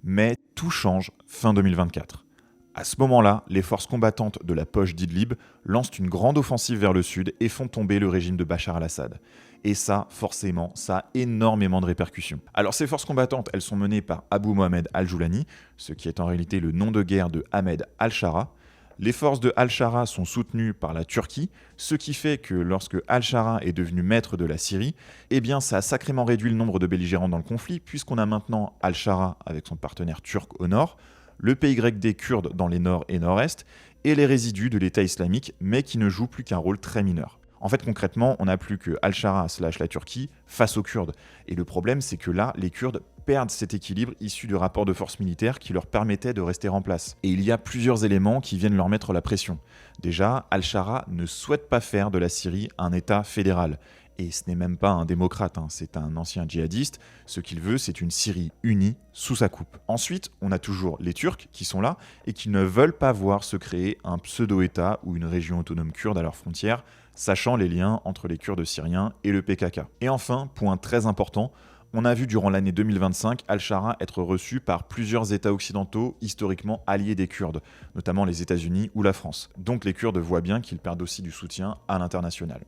Mais tout change fin 2024. À ce moment-là, les forces combattantes de la poche d'Idlib lancent une grande offensive vers le sud et font tomber le régime de Bachar al-Assad. Et ça, forcément, ça a énormément de répercussions. Alors ces forces combattantes, elles sont menées par Abu Mohamed al-Joulani, ce qui est en réalité le nom de guerre de Ahmed al-Shara. Les forces de al-Shara sont soutenues par la Turquie, ce qui fait que lorsque al-Shara est devenu maître de la Syrie, eh bien ça a sacrément réduit le nombre de belligérants dans le conflit, puisqu'on a maintenant al-Shara avec son partenaire turc au nord, le PYD kurde dans les nord et nord-est, et les résidus de l'État islamique, mais qui ne jouent plus qu'un rôle très mineur. En fait, concrètement, on n'a plus que Al-Shara / la Turquie face aux Kurdes. Et le problème, c'est que là, les Kurdes perdent cet équilibre issu de rapports de force militaire qui leur permettaient de rester en place. Et il y a plusieurs éléments qui viennent leur mettre la pression. Déjà, Al-Shara ne souhaite pas faire de la Syrie un État fédéral. Et ce n'est même pas un démocrate, c'est un ancien djihadiste. Ce qu'il veut, c'est une Syrie unie sous sa coupe. Ensuite, on a toujours les Turcs qui sont là et qui ne veulent pas voir se créer un pseudo-État ou une région autonome kurde à leurs frontières, sachant les liens entre les Kurdes syriens et le PKK. Et enfin, point très important, on a vu durant l'année 2025 Al-Shara être reçu par plusieurs États occidentaux historiquement alliés des Kurdes, notamment les États-Unis ou la France. Donc les Kurdes voient bien qu'ils perdent aussi du soutien à l'international.